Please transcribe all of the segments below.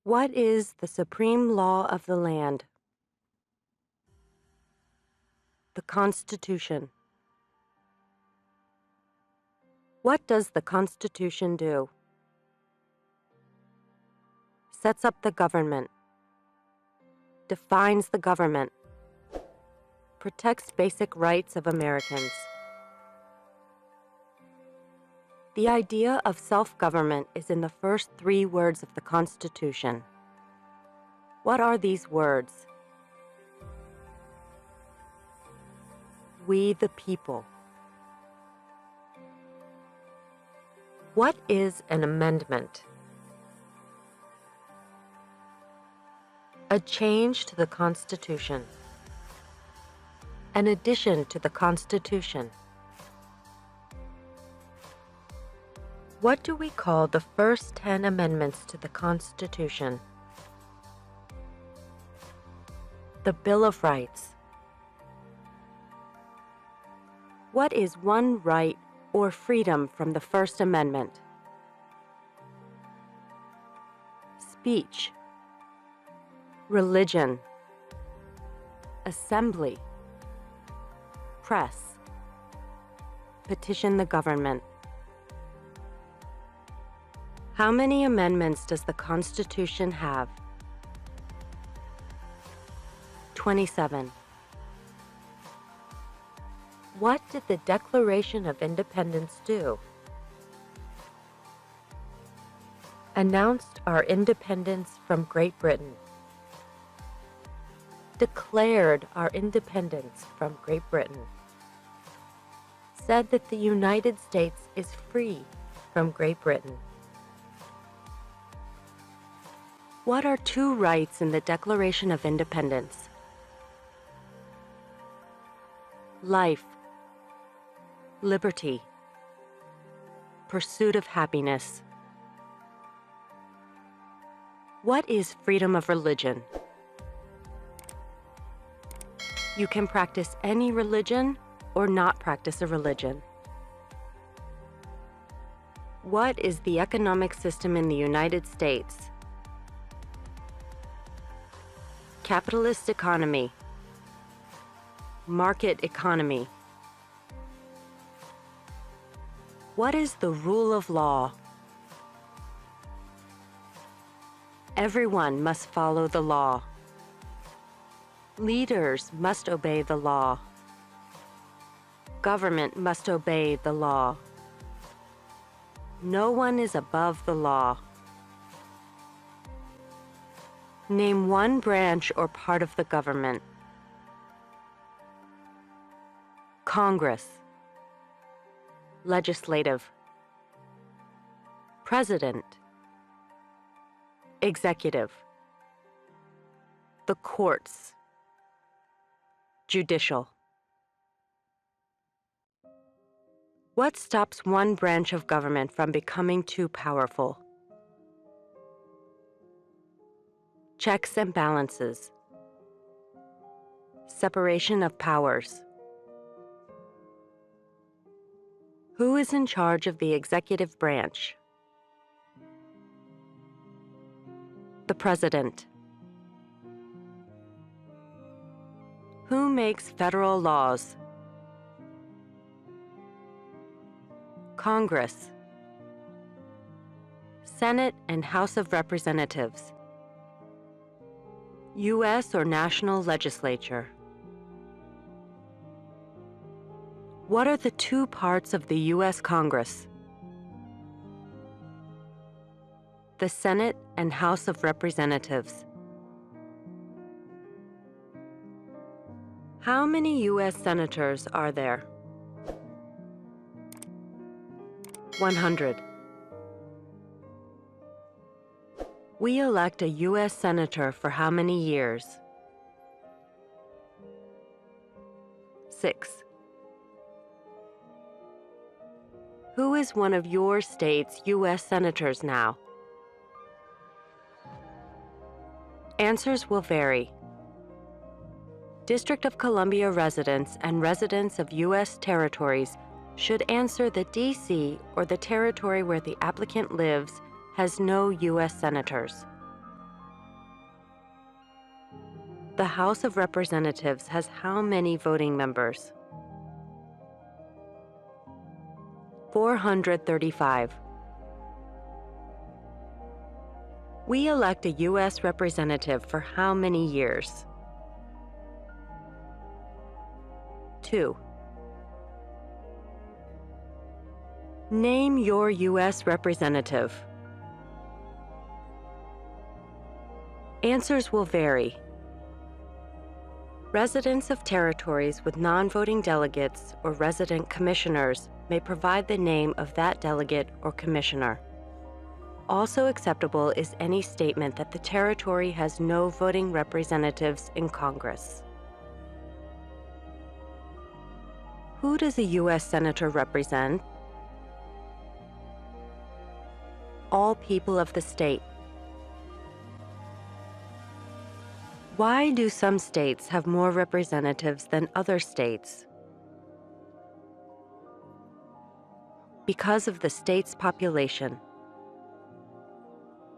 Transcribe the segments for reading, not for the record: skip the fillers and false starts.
What is the supreme law of the land? The Constitution. What does the Constitution do? Sets up the government. Defines the government. Protects basic rights of Americans. The idea of self-government is in the first 3 words of the Constitution. What are these words? We the people. What is an amendment? A change to the Constitution. An addition to the Constitution. What do we call the first 10 amendments to the Constitution? The Bill of Rights. What is one right or freedom from the First Amendment? Speech. Religion. Assembly. Press. Petition the government. How many amendments does the Constitution have? 27. What did the Declaration of Independence do? Announced our independence from Great Britain. Declared our independence from Great Britain. Said that the United States is free from Great Britain. What are 2 rights in the Declaration of Independence? Life. Liberty. Pursuit of happiness. What is freedom of religion? You can practice any religion or not practice a religion. What is the economic system in the United States? Capitalist economy. Market economy. What is the rule of law? Everyone must follow the law. Leaders must obey the law. Government must obey the law. No one is above the law. Name one branch or part of the government. Congress. Legislative. President. Executive. The courts. Judicial. What stops one branch of government from becoming too powerful? Checks and balances. Separation of powers. Who is in charge of the executive branch? The President. Who makes federal laws? Congress. Senate and House of Representatives. U.S. or national legislature. What are the 2 parts of the U.S. Congress? The Senate and House of Representatives. How many U.S. senators are there? 100. We elect a U.S. senator for how many years? 6. Who is one of your state's U.S. senators now? Answers will vary. District of Columbia residents and residents of U.S. territories should answer that D.C. or the territory where the applicant lives has no U.S. senators. The House of Representatives has how many voting members? 435. We elect a U.S. representative for how many years? 2. Name your U.S. representative. Answers will vary. Residents of territories with non-voting delegates or resident commissioners may provide the name of that delegate or commissioner. Also acceptable is any statement that the territory has no voting representatives in Congress. Who does a U.S. Senator represent? All people of the state. Why do some states have more representatives than other states? Because of the state's population.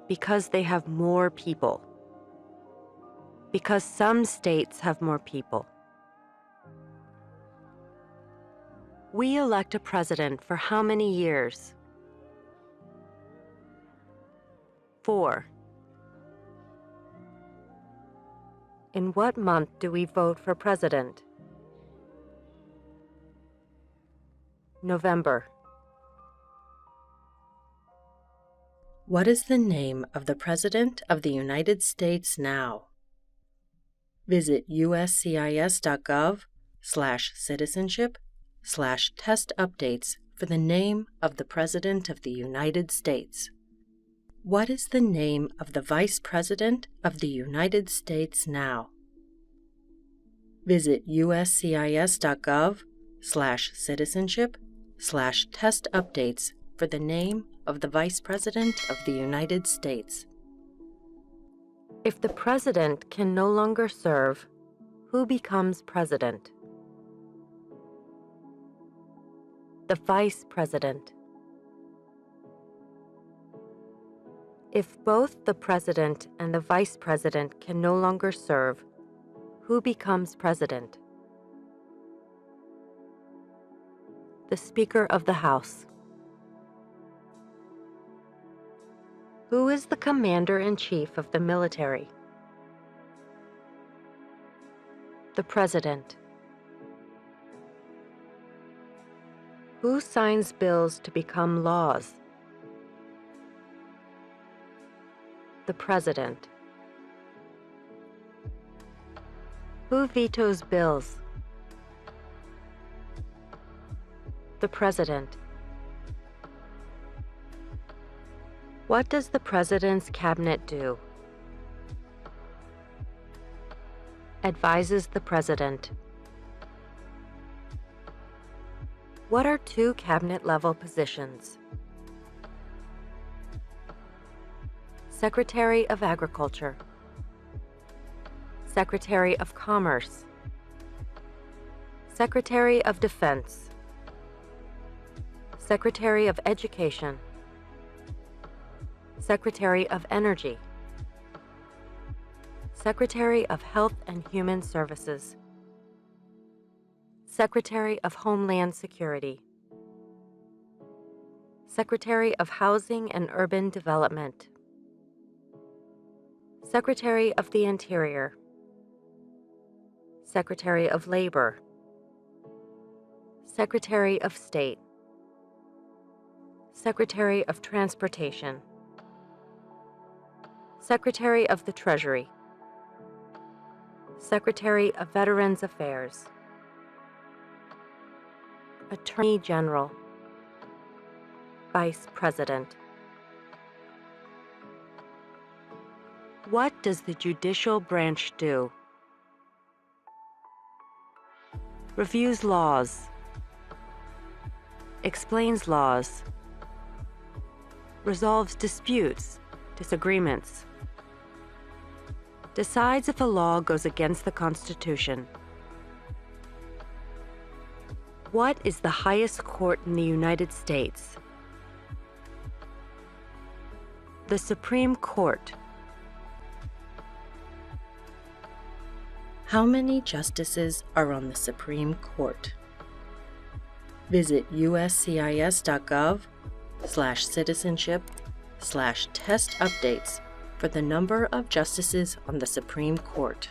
Because they have more people. Because some states have more people. We elect a president for how many years? 4. In what month do we vote for president? November. What is the name of the President of the United States now? Visit USCIS.gov/citizenship/test updates for the name of the President of the United States. What is the name of the Vice President of the United States now? Visit USCIS.gov/citizenship/test updates for the name of the Vice President of the United States. If the President can no longer serve, who becomes President? The Vice President. If both the President and the Vice President can no longer serve, who becomes President? The Speaker of the House. Who is the Commander-in-Chief of the military? The President. Who signs bills to become laws? The President. Who vetoes bills? The President. What does the President's cabinet do? Advises the President. What are two cabinet-level positions? Secretary of Agriculture, Secretary of Commerce, Secretary of Defense, Secretary of Education, Secretary of Energy, Secretary of Health and Human Services, Secretary of Homeland Security, Secretary of Housing and Urban Development, Secretary of the Interior, Secretary of Labor, Secretary of State, Secretary of Transportation, Secretary of the Treasury, Secretary of Veterans Affairs, Attorney General, Vice President. What does the judicial branch do? Reviews laws, explains laws, resolves disputes, disagreements, decides if a law goes against the Constitution. What is the highest court in the United States? The Supreme Court. How many justices are on the Supreme Court? Visit USCIS.gov/citizenship/test updates for the number of justices on the Supreme Court.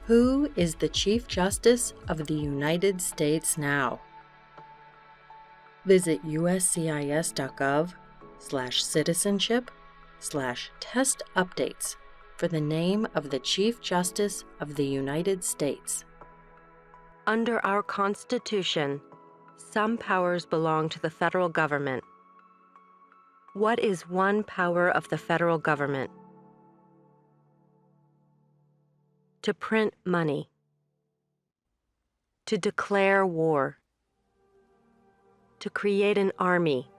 Who is the Chief Justice of the United States now? Visit USCIS.gov/citizenship/test updates for the name of the Chief Justice of the United States. Under our Constitution, some powers belong to the federal government. What is one power of the federal government? To print money. To declare war. To create an army.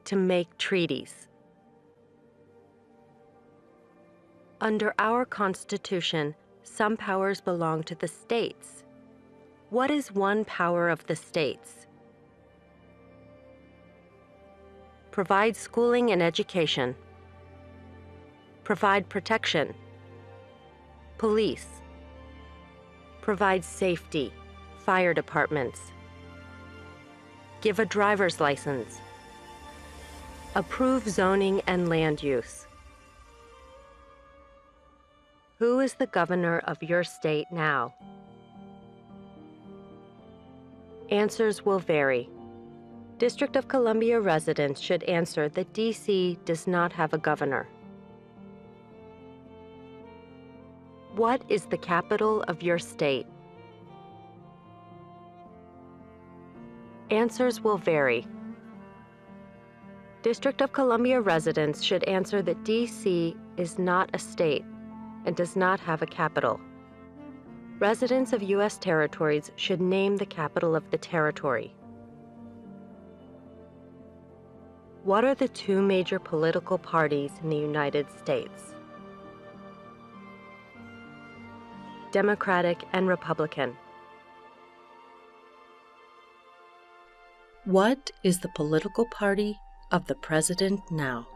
To make treaties. Under our Constitution, some powers belong to the states. What is one power of the states? Provide schooling and education. Provide protection. Police. Provide safety. Fire departments. Give a driver's license. Approve zoning and land use. Who is the governor of your state now? Answers will vary. District of Columbia residents should answer that D.C. does not have a governor. What is the capital of your state? Answers will vary. District of Columbia residents should answer that D.C. is not a state and does not have a capital. Residents of U.S. territories should name the capital of the territory. What are the two major political parties in the United States? Democratic and Republican. What is the political party of the president now?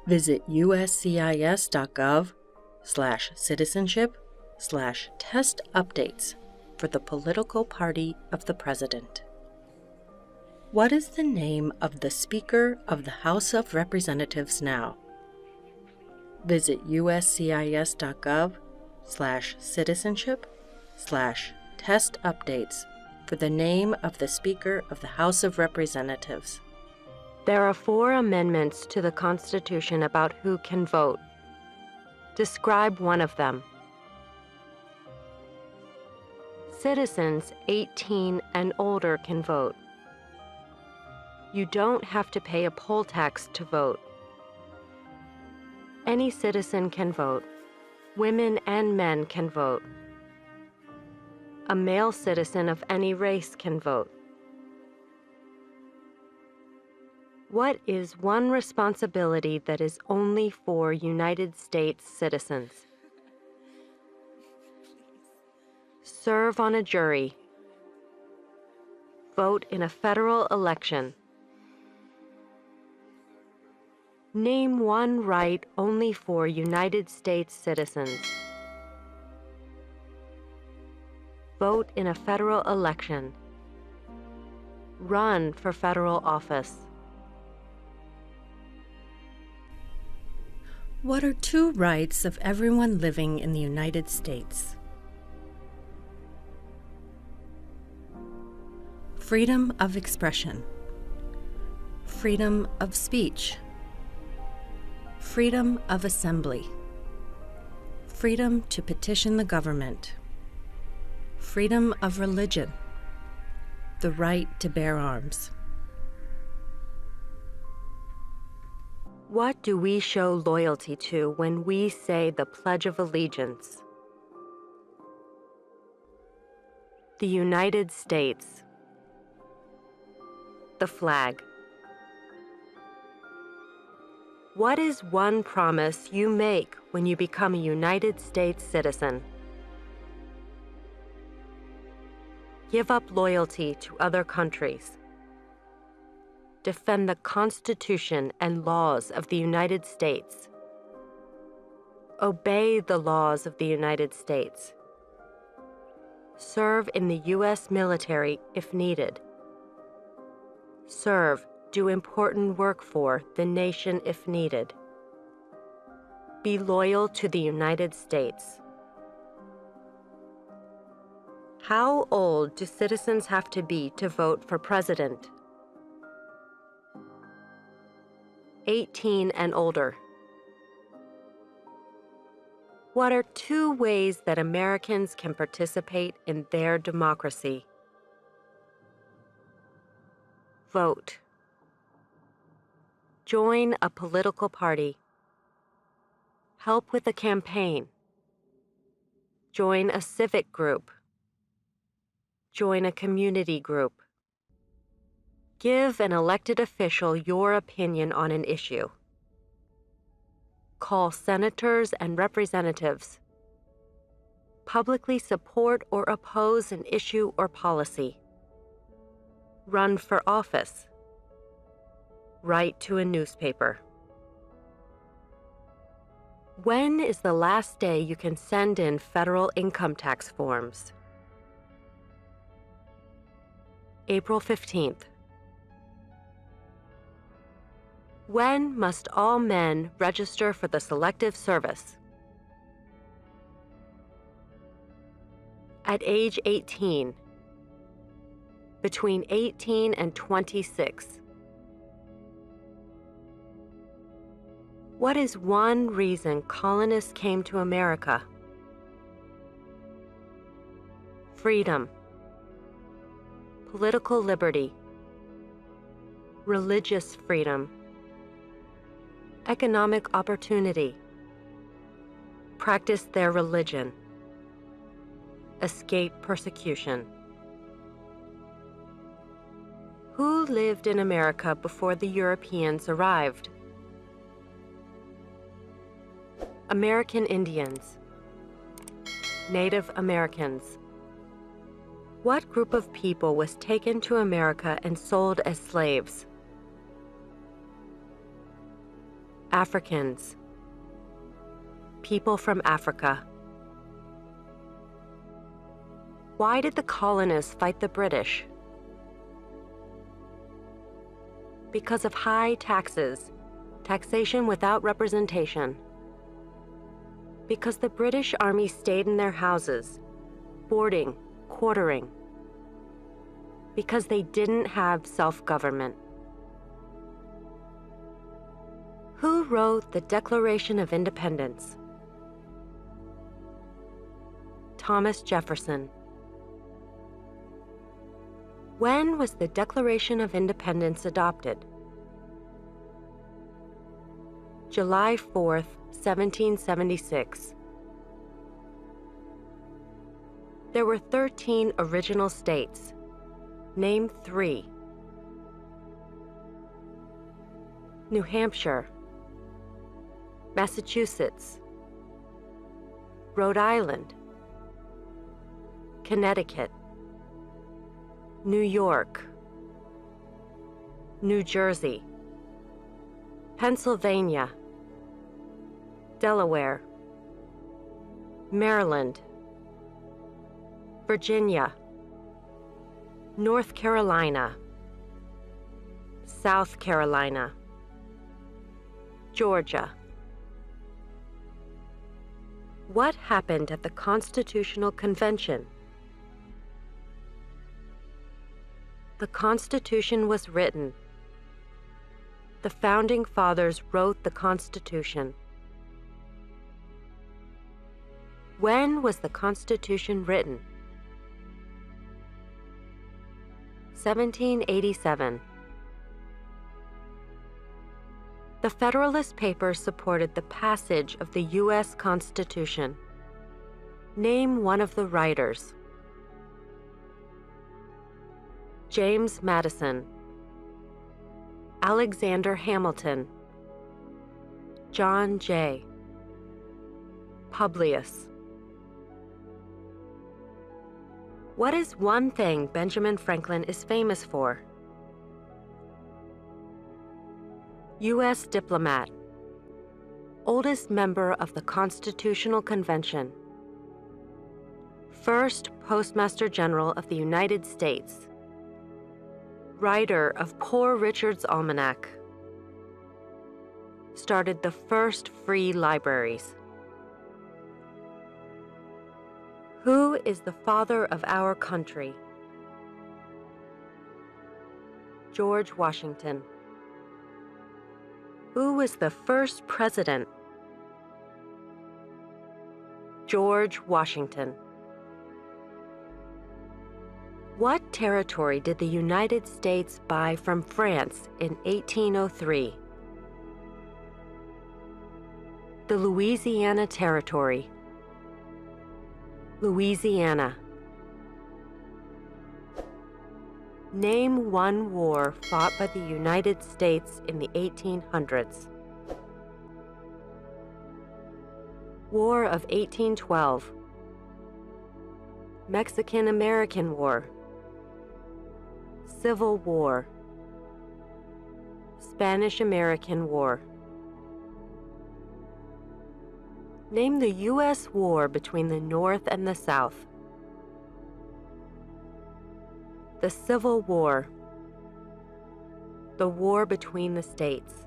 Visit USCIS.gov/citizenship/test updates for the political party of the president. What is the name of the Speaker of the House of Representatives now? Visit USCIS.gov/citizenship/test updates for the name of the Speaker of the House of Representatives. There are 4 amendments to the Constitution about who can vote. Describe one of them. Citizens 18 and older can vote. You don't have to pay a poll tax to vote. Any citizen can vote. Women and men can vote. A male citizen of any race can vote. What is one responsibility that is only for United States citizens? Serve on a jury. Vote in a federal election. Name one right only for United States citizens. Vote in a federal election. Run for federal office. What are 2 rights of everyone living in the United States? Freedom of expression. Freedom of speech. Freedom of assembly. Freedom to petition the government. Freedom of religion. The right to bear arms. What do we show loyalty to when we say the Pledge of Allegiance? The United States. The flag. What is one promise you make when you become a United States citizen? Give up loyalty to other countries. Defend the Constitution and laws of the United States. Obey the laws of the United States. Serve in the U.S. military if needed. Serve, do important work for the nation if needed. Be loyal to the United States. How old do citizens have to be to vote for president? 18 and older. What are 2 ways that Americans can participate in their democracy? Vote. Join a political party. Help with a campaign. Join a civic group. Join a community group. Give an elected official your opinion on an issue. Call senators and representatives. Publicly support or oppose an issue or policy. Run for office. Write to a newspaper. When is the last day you can send in federal income tax forms? April 15th. When must all men register for the Selective Service? At age 18. Between 18 and 26. What is one reason colonists came to America? Freedom. Political liberty. Religious freedom. Economic opportunity. Practice their religion. Escape persecution. Who lived in America before the Europeans arrived? American Indians. Native Americans. What group of people was taken to America and sold as slaves? Africans. People from Africa. Why did the colonists fight the British? Because of high taxes, taxation without representation. Because the British Army stayed in their houses, boarding, quartering. Because they didn't have self-government. Who wrote the Declaration of Independence? Thomas Jefferson. When was the Declaration of Independence adopted? July 4th, 1776. There were 13 original states. Name 3. New Hampshire. Massachusetts. Rhode Island. Connecticut. New York. New Jersey. Pennsylvania. Delaware. Maryland. Virginia. North Carolina. South Carolina. Georgia. What happened at the Constitutional Convention? The Constitution was written. The Founding Fathers wrote the Constitution. When was the Constitution written? 1787. The Federalist Papers supported the passage of the U.S. Constitution. Name one of the writers. James Madison. Alexander Hamilton. John Jay. Publius. What is one thing Benjamin Franklin is famous for? U.S. diplomat. Oldest member of the Constitutional Convention. First Postmaster General of the United States. Writer of Poor Richard's Almanac. Started the first free libraries. Who is the father of our country? George Washington. Who was the first president? George Washington. What territory did the United States buy from France in 1803? The Louisiana Territory. Louisiana. Name one war fought by the United States in the 1800s. War of 1812. Mexican-American War. Civil War. Spanish-American War. Name the U.S. war between the North and the South. The Civil War. The war between the states.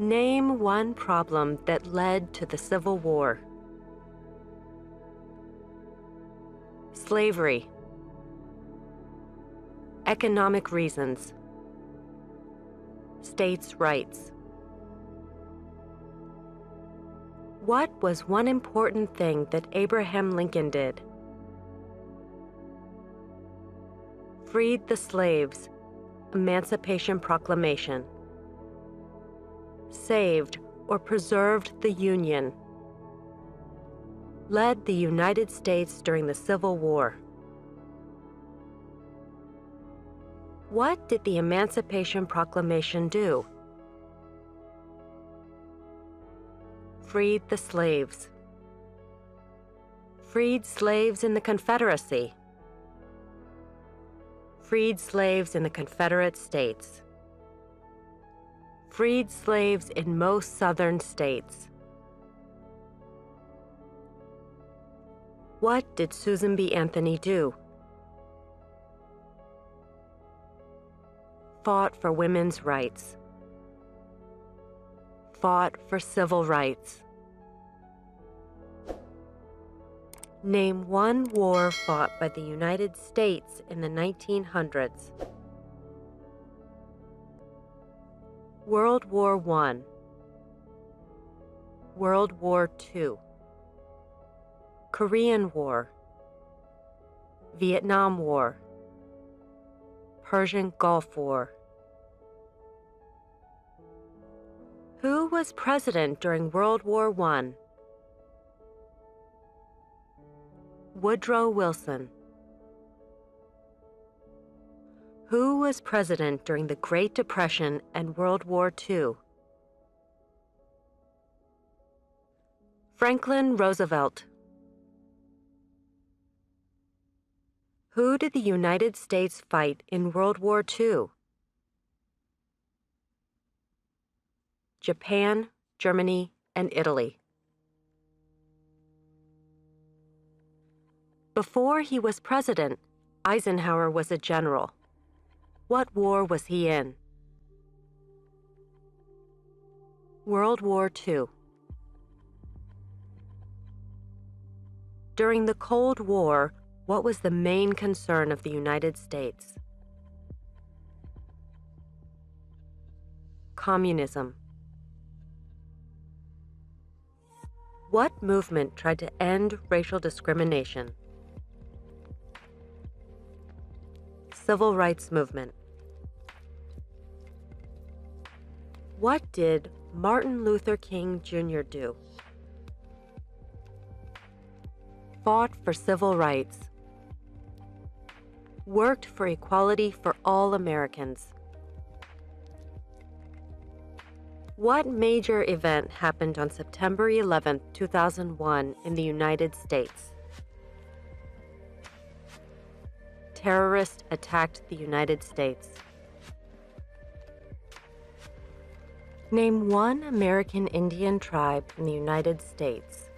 Name one problem that led to the Civil War. Slavery. Economic reasons. States' rights. What was one important thing that Abraham Lincoln did? Freed the slaves. Emancipation Proclamation. Saved or preserved the Union. Led the United States during the Civil War. What did the Emancipation Proclamation do? Freed the slaves. Freed slaves in the Confederacy. Freed slaves in the Confederate States. Freed slaves in most southern states. What did Susan B. Anthony do? Fought for women's rights. Fought for civil rights. Name one war fought by the United States in the 1900s. World War I. World War II. Korean War. Vietnam War. Persian Gulf War. Who was president during World War I? Woodrow Wilson. Who was president during the Great Depression and World War II? Franklin Roosevelt. Who did the United States fight in World War II? Japan, Germany, and Italy. Before he was president, Eisenhower was a general. What war was he in? World War II. During the Cold War, what was the main concern of the United States? Communism. What movement tried to end racial discrimination? Civil rights movement. What did Martin Luther King Jr. do? Fought for civil rights. Worked for equality for all Americans. What major event happened on September 11, 2001 in the United States? Terrorists attacked the United States. Name one American Indian tribe in the United States.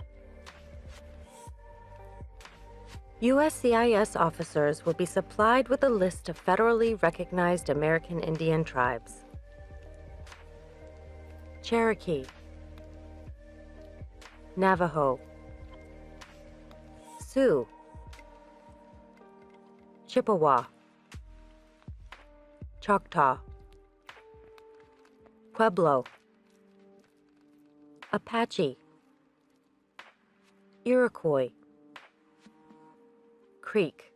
USCIS officers will be supplied with a list of federally recognized American Indian tribes. Cherokee, Navajo, Sioux, Chippewa, Choctaw, Pueblo, Apache, Iroquois, Creek,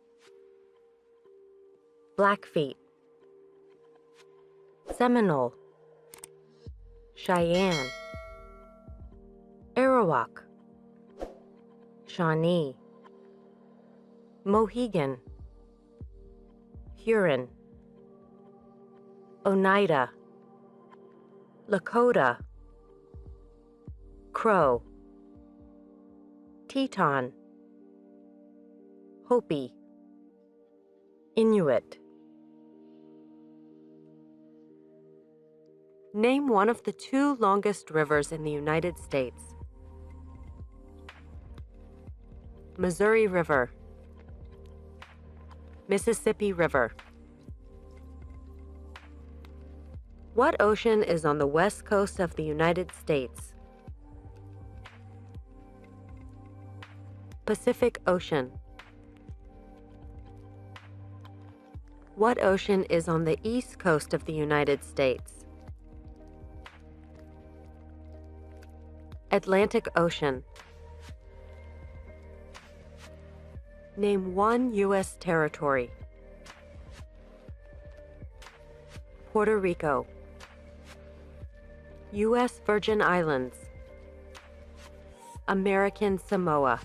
Blackfeet, Seminole, Cheyenne, Arawak, Shawnee, Mohegan, Huron, Oneida, Lakota, Crow, Teton, Hopi, Inuit. Name one of the two longest rivers in the United States. Missouri River, Mississippi River. What ocean is on the west coast of the United States? Pacific Ocean. What ocean is on the east coast of the United States? Atlantic Ocean. Name one U.S. territory. Puerto Rico, U.S. Virgin Islands, American Samoa,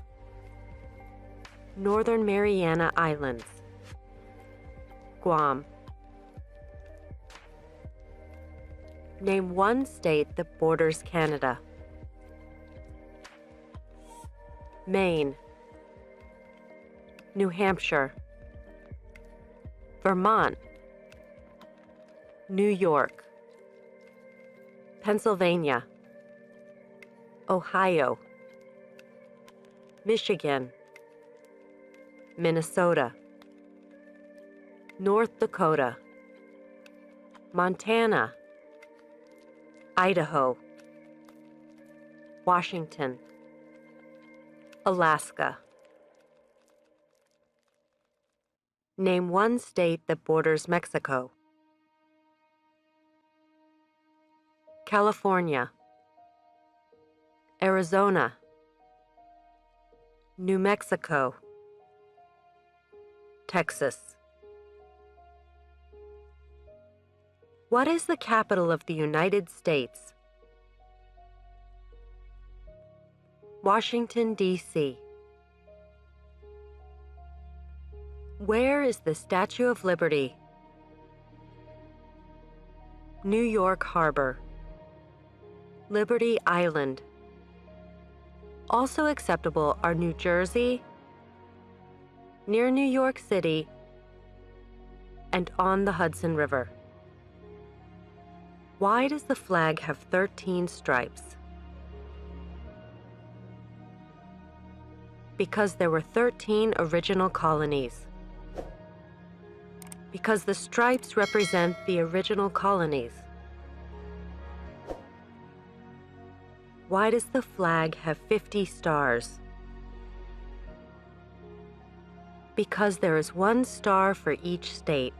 Northern Mariana Islands, Guam. Name one state that borders Canada. Maine, New Hampshire, Vermont, New York, Pennsylvania, Ohio, Michigan, Minnesota, North Dakota, Montana, Idaho, Washington, Alaska. Name one state that borders Mexico. California, Arizona, New Mexico, Texas. What is the capital of the United States? Washington, D.C. Where is the Statue of Liberty? New York Harbor, Liberty Island. Also acceptable are New Jersey, near New York City, and on the Hudson River. Why does the flag have 13 stripes? Because there were 13 original colonies. Because the stripes represent the original colonies. Why does the flag have 50 stars? Because there is one star for each state.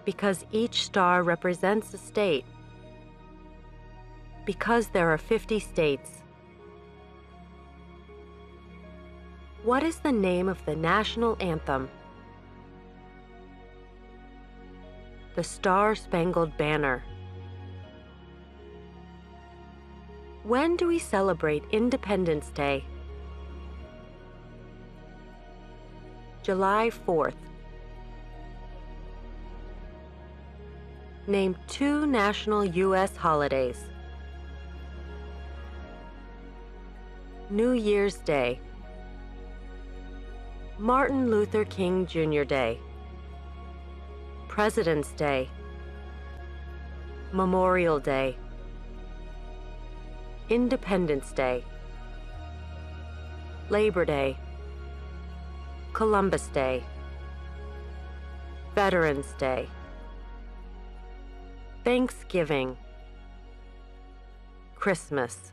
Because each star represents a state. Because there are 50 states. What is the name of the national anthem? The Star-Spangled Banner. When do we celebrate Independence Day? July 4th. Name two national U.S. holidays. New Year's Day, Martin Luther King Jr. Day, President's Day, Memorial Day, Independence Day, Labor Day, Columbus Day, Veterans Day, Thanksgiving, Christmas.